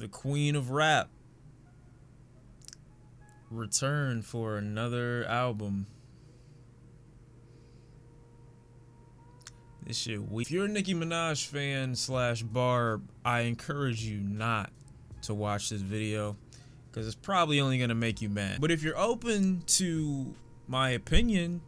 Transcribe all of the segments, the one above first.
the queen of rap, returned for another album. This shit weak. If you're a Nicki Minaj fan slash Barb, I encourage you not to watch this video because it's probably only gonna make you mad. But if you're open to my opinion,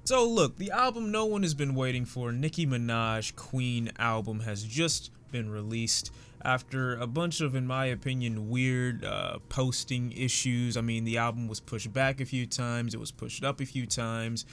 so look, the album no one has been waiting for, Nicki Minaj Queen album, has just been released after a bunch of, in my opinion, weird posting issues. I mean, the album was pushed back a few times, it was pushed up a few times.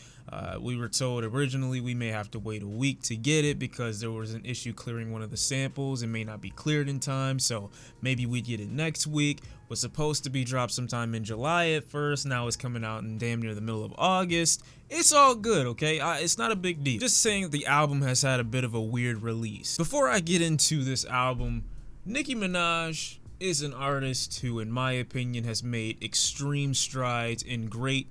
We were told originally we may have to wait a week to get it because there was an issue clearing one of the samples. It may not be cleared in time, so maybe we get it next week. Was supposed to be dropped sometime in July at first. Now it's coming out in damn near the middle of August. It's all good, okay? It's not a big deal. Just saying that the album has had a bit of a weird release. Before I get into this album, Nicki Minaj is an artist who, in my opinion, has made extreme strides in great,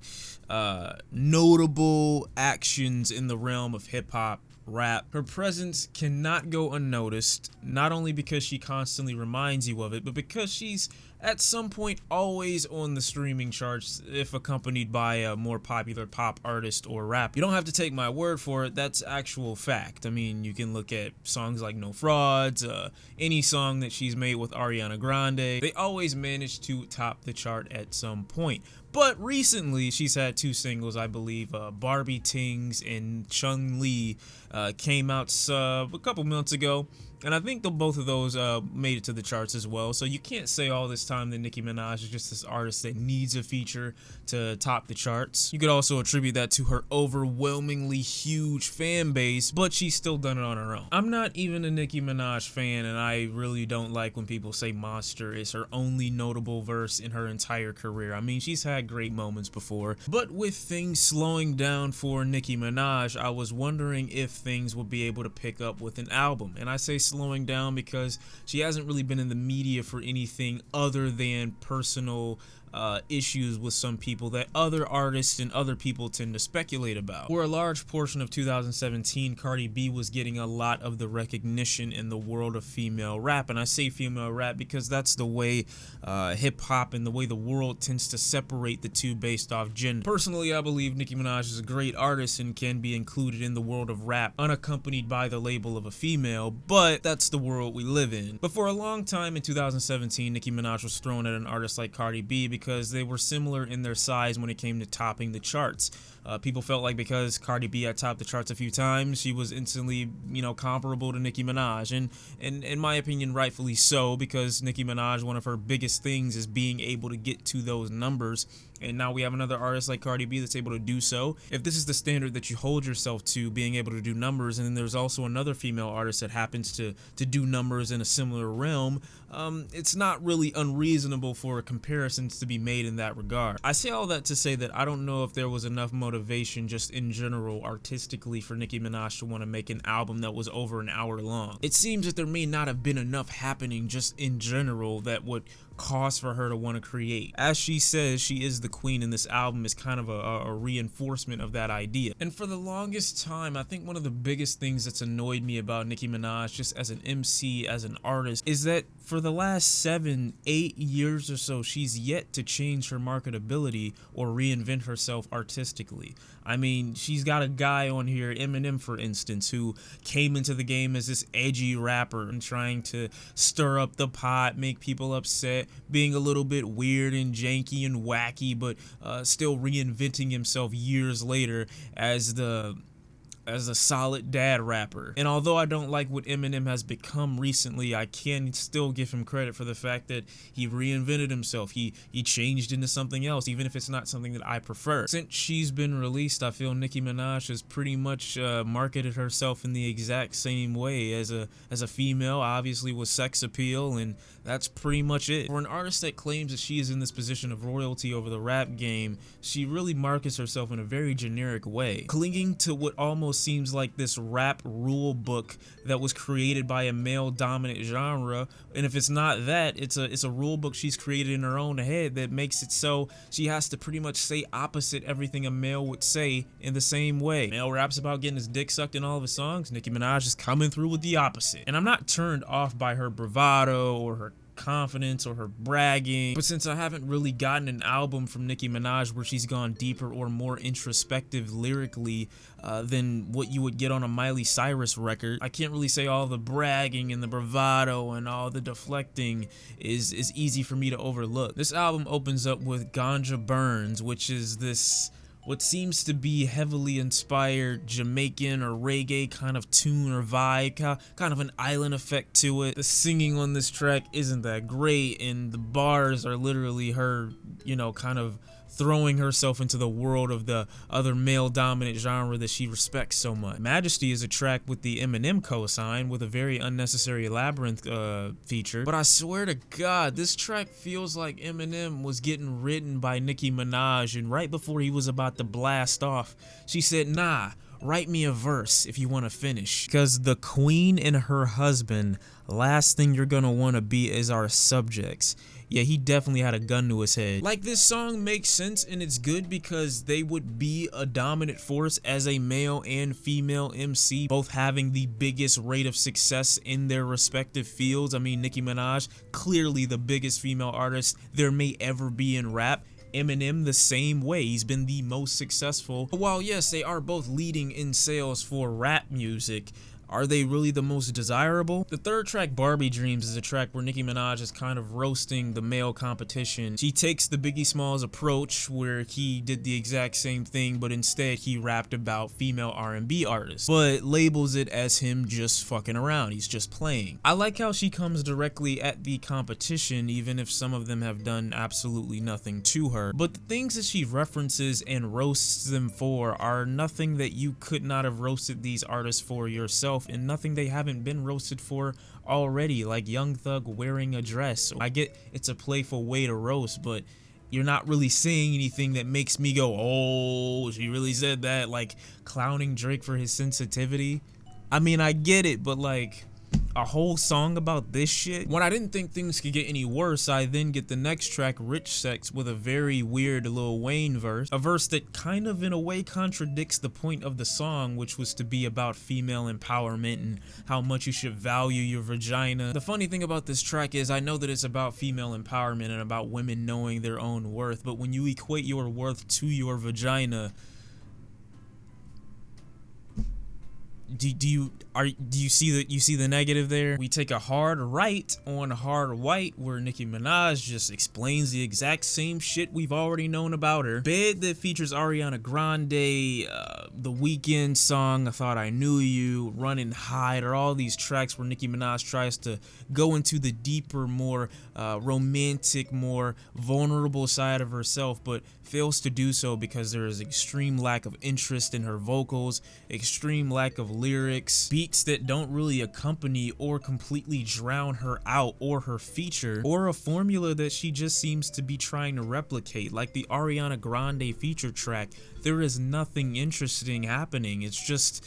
notable actions in the realm of hip-hop, rap. Her presence cannot go unnoticed, not only because she constantly reminds you of it, but because she's at some point always on the streaming charts if accompanied by a more popular pop artist or rap. You don't have to take my word for it, that's actual fact. I mean, you can look at songs like No Frauds, any song that she's made with Ariana Grande. They always manage to top the chart at some point. But recently, she's had two singles, I believe, Barbie Dreams and Chun-Li came out a couple months ago. And I think both of those made it to the charts as well. So you can't say all this time that Nicki Minaj is just this artist that needs a feature to top the charts. You could also attribute that to her overwhelmingly huge fan base, but she's still done it on her own. I'm not even a Nicki Minaj fan, and I really don't like when people say Monster is her only notable verse in her entire career. I mean, she's had great moments before, but with things slowing down for Nicki Minaj, I was wondering if things would be able to pick up with an album. And I say slowing down because she hasn't really been in the media for anything other than personal issues with some people that other artists and other people tend to speculate about. For a large portion of 2017, Cardi B was getting a lot of the recognition in the world of female rap, and I say female rap because that's the way hip-hop and the way the world tends to separate the two based off gender. Personally, I believe Nicki Minaj is a great artist and can be included in the world of rap unaccompanied by the label of a female, but that's the world we live in. But for a long time in 2017, Nicki Minaj was thrown at an artist like Cardi B because they were similar in their size when it came to topping the charts. People felt like because Cardi B had topped the charts a few times, she was instantly, comparable to Nicki Minaj. And in my opinion, rightfully so, because Nicki Minaj, one of her biggest things is being able to get to those numbers. And now we have another artist like Cardi B that's able to do so. If this is the standard that you hold yourself to, being able to do numbers, and then there's also another female artist that happens to do numbers in a similar realm, it's not really unreasonable for comparisons to be made in that regard. I say all that to say that I don't know if there was enough motivation just in general artistically for Nicki Minaj to want to make an album that was over an hour long. It seems that there may not have been enough happening just in general that would cause for her to want to create. As she says, she is the queen, and this album is kind of a reinforcement of that idea. And for the longest time, I think one of the biggest things that's annoyed me about Nicki Minaj just as an MC, as an artist, is that for the last 7-8 years or so, she's yet to change her marketability or reinvent herself artistically. I mean, she's got a guy on here, Eminem for instance, who came into the game as this edgy rapper and trying to stir up the pot, make people upset, being a little bit weird and janky and wacky, but still reinventing himself years later as a solid dad rapper. And although I don't like what Eminem has become recently, I can still give him credit for the fact that he reinvented himself. He changed into something else, even if it's not something that I prefer. Since she's been released, I feel Nicki Minaj has pretty much marketed herself in the exact same way as a female, obviously with sex appeal, and that's pretty much it. For an artist that claims that she is in this position of royalty over the rap game, she really markets herself in a very generic way, clinging to what almost almost seems like this rap rule book that was created by a male dominant genre, and if it's not that, it's a rule book she's created in her own head that makes it so she has to pretty much say opposite everything a male would say in the same way. Male raps about getting his dick sucked in all of his songs, Nicki Minaj is coming through with the opposite. And I'm not turned off by her bravado or her confidence or her bragging, but since I haven't really gotten an album from Nicki Minaj where she's gone deeper or more introspective lyrically than what you would get on a Miley Cyrus record, I can't really say all the bragging and the bravado and all the deflecting is easy for me to overlook. This album opens up with Ganja Burns, which is this what seems to be heavily inspired Jamaican or reggae kind of tune or vibe, kind of an island effect to it. The singing on this track isn't that great, and the bars are literally her, you know, kind of throwing herself into the world of the other male dominant genre that she respects so much. Majesty is a track with the Eminem cosign with a very unnecessary labyrinth feature, but I swear to God, this track feels like Eminem was getting written by Nicki Minaj, and right before he was about to blast off, she said, nah, write me a verse if you want to finish. Because the queen and her husband, last thing you're gonna want to be is our subjects. Yeah, he definitely had a gun to his head. Like, this song makes sense and it's good because they would be a dominant force as a male and female MC, both having the biggest rate of success in their respective fields. I mean, Nicki Minaj, clearly the biggest female artist there may ever be in rap. Eminem the same way, he's been the most successful. While yes, they are both leading in sales for rap music, are they really the most desirable? The third track, Barbie Dreams, is a track where Nicki Minaj is kind of roasting the male competition. She takes the Biggie Smalls approach where he did the exact same thing, but instead he rapped about female R&B artists, but labels it as him just fucking around. He's just playing. I like how she comes directly at the competition, even if some of them have done absolutely nothing to her. But the things that she references and roasts them for are nothing that you could not have roasted these artists for yourself, and nothing they haven't been roasted for already, like Young Thug wearing a dress. I get it's a playful way to roast, but you're not really saying anything that makes me go, oh, she really said that, like clowning Drake for his sensitivity. I mean, I get it, but like a whole song about this shit? When I didn't think things could get any worse, I then get the next track, Rich Sex, with a very weird Lil Wayne verse. A verse that kind of in a way contradicts the point of the song, which was to be about female empowerment and how much you should value your vagina. The funny thing about this track is I know that it's about female empowerment and about women knowing their own worth, but when you equate your worth to your vagina, do you see the negative there? We take a hard right on hard white, where Nicki Minaj just explains the exact same shit we've already known about her. Bed that features Ariana Grande, the Weeknd song I Thought I Knew You, Running High, are all these tracks where Nicki Minaj tries to go into the deeper, more romantic, more vulnerable side of herself, but fails to do so because there is extreme lack of interest in her vocals, extreme lack of lyrics, beats that don't really accompany or completely drown her out or her feature, or a formula that she just seems to be trying to replicate, like the Ariana Grande feature track. There is nothing interesting happening. It's just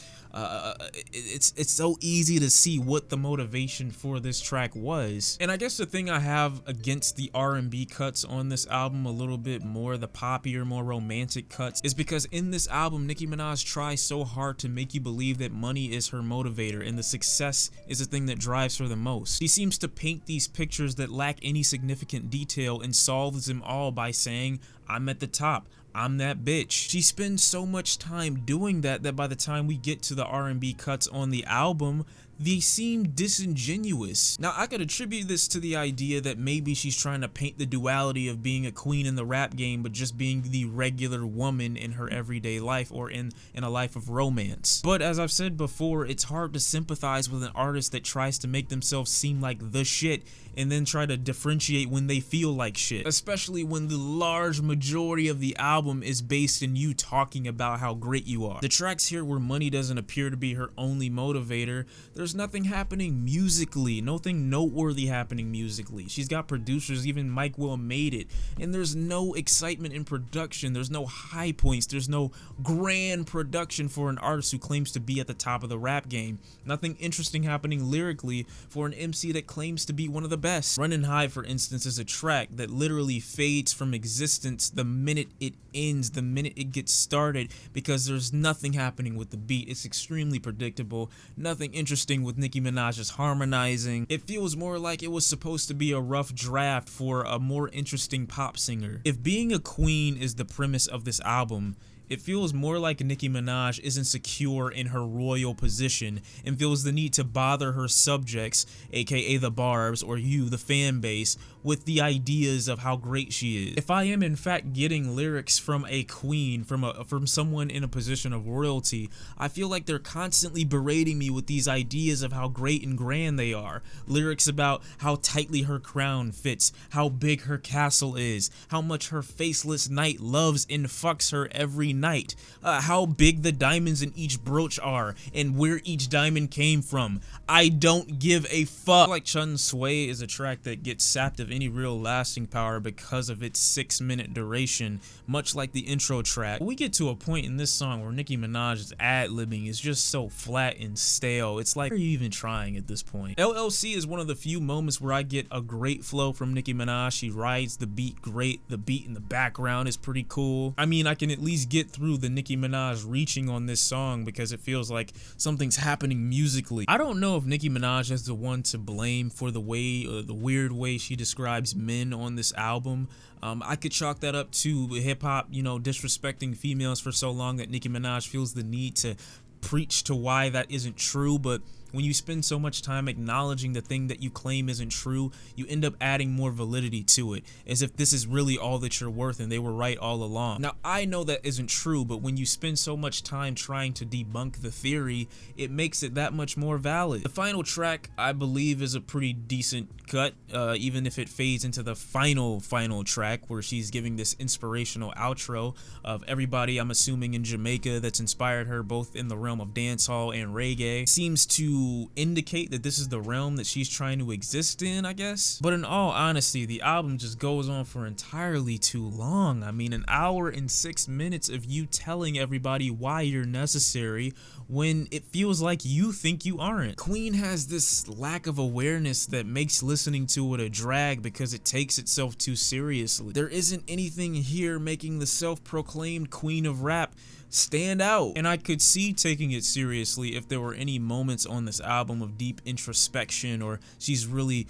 it's so easy to see what the motivation for this track was. And I guess the thing I have against the R&B cuts on this album a little bit more, the poppier, more romantic cuts, is because in this album Nicki Minaj tries so hard to make you believe that money is her motivator and the success is the thing that drives her the most. She seems to paint these pictures that lack any significant detail and solves them all by saying, I'm at the top, I'm that bitch. She spends so much time doing that by the time we get to the R&B cuts on the album, they seem disingenuous. Now, I could attribute this to the idea that maybe she's trying to paint the duality of being a queen in the rap game, but just being the regular woman in her everyday life or in a life of romance. But as I've said before, it's hard to sympathize with an artist that tries to make themselves seem like the shit and then try to differentiate when they feel like shit, especially when the large majority of the album is based in you talking about how great you are. The tracks here where money doesn't appear to be her only motivator, there's There's nothing happening musically, nothing noteworthy happening musically. She's got producers, even Mike Will made it, and there's no excitement in production. There's no high points. There's no grand production for an artist who claims to be at the top of the rap game. Nothing interesting happening lyrically for an MC that claims to be one of the best. Running High, for instance, is a track that literally fades from existence the minute it ends, the minute it gets started, because there's nothing happening with the beat. It's extremely predictable. Nothing interesting with Nicki Minaj's harmonizing. It feels more like it was supposed to be a rough draft for a more interesting pop singer. If being a queen is the premise of this album, it feels more like Nicki Minaj isn't secure in her royal position and feels the need to bother her subjects, aka the Barbs, or you, the fan base, with the ideas of how great she is. If I am in fact getting lyrics from a queen, from someone in a position of royalty, I feel like they're constantly berating me with these ideas of how great and grand they are. Lyrics about how tightly her crown fits, how big her castle is, how much her faceless knight loves and fucks her every night, how big the diamonds in each brooch are, and where each diamond came from. I don't give a fuck. Like Swae is a track that gets sapped of any real lasting power because of its 6-minute duration, much like the intro track. We get to a point in this song where Nicki Minaj's ad-libbing is just so flat and stale. It's like, are you even trying at this point? LLC is one of the few moments where I get a great flow from Nicki Minaj. She rides the beat great. The beat in the background is pretty cool. I mean, I can at least get through the Nicki Minaj reaching on this song because it feels like something's happening musically. I don't know if Nicki Minaj is the one to blame for the weird way she describes men on this album. I could chalk that up to hip-hop, disrespecting females for so long that Nicki Minaj feels the need to preach to why that isn't true. But when you spend so much time acknowledging the thing that you claim isn't true, you end up adding more validity to it, as if this is really all that you're worth and they were right all along. Now, I know that isn't true, but when you spend so much time trying to debunk the theory, it makes it that much more valid. The final track, I believe, is a pretty decent cut, even if it fades into the final track where she's giving this inspirational outro of everybody, I'm assuming, in Jamaica that's inspired her both in the realm of dancehall and reggae. Seems to indicate that this is the realm that she's trying to exist in, I guess. But in all honesty, the album just goes on for entirely too long. I mean, 1 hour and 6 minutes of you telling everybody why you're necessary when it feels like you think you aren't. Queen has this lack of awareness that makes listening to it a drag because it takes itself too seriously. There isn't anything here making the self-proclaimed queen of rap stand out, and I could see taking it seriously if there were any moments on this album of deep introspection or she's really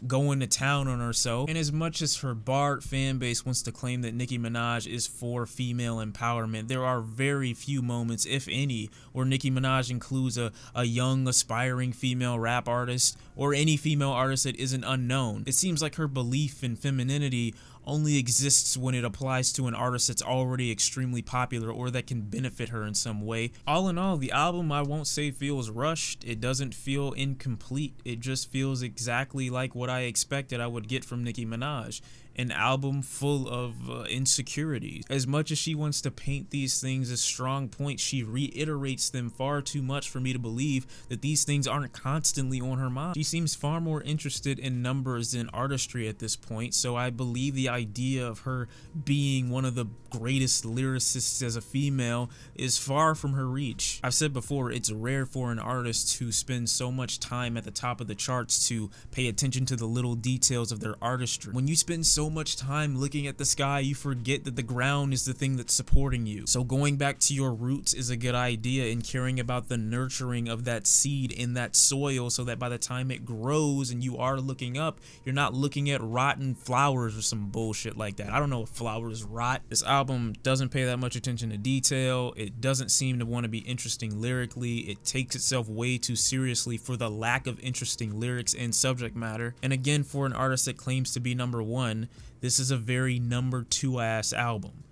going to town on herself. And as much as her Bard fan base wants to claim that Nicki Minaj is for female empowerment, there are very few moments, if any, where Nicki Minaj includes a young aspiring female rap artist or any female artist that isn't unknown. It seems like her belief in femininity only exists when it applies to an artist that's already extremely popular or that can benefit her in some way. All in all, the album, I won't say feels rushed. It doesn't feel incomplete. It just feels exactly like what I expected I would get from Nicki Minaj. An album full of insecurities. As much as she wants to paint these things as strong points, she reiterates them far too much for me to believe that these things aren't constantly on her mind. She seems far more interested in numbers than artistry at this point, so I believe the idea of her being one of the greatest lyricists as a female is far from her reach. I've said before, it's rare for an artist who spends so much time at the top of the charts to pay attention to the little details of their artistry. When you spend so much time looking at the sky, you forget that the ground is the thing that's supporting you. So going back to your roots is a good idea, and caring about the nurturing of that seed in that soil so that by the time it grows and you are looking up, you're not looking at rotten flowers or some bullshit like that. I don't know if flowers rot. This album doesn't pay that much attention to detail. It doesn't seem to want to be interesting lyrically. It takes itself way too seriously for the lack of interesting lyrics and subject matter. And again, for an artist that claims to be #1, this is a very #2 ass album,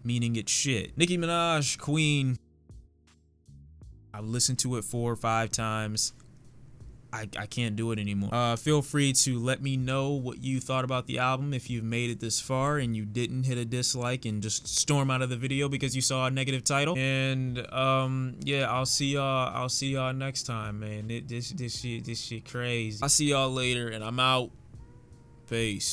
meaning it's shit. Nicki Minaj, Queen. I've listened to it 4 or 5 times. I can't do it anymore. Feel free to let me know what you thought about the album if you've made it this far and you didn't hit a dislike and just storm out of the video because you saw a negative title. And yeah, I'll see y'all next time, man. This shit crazy. I'll see y'all later, and I'm out. Peace.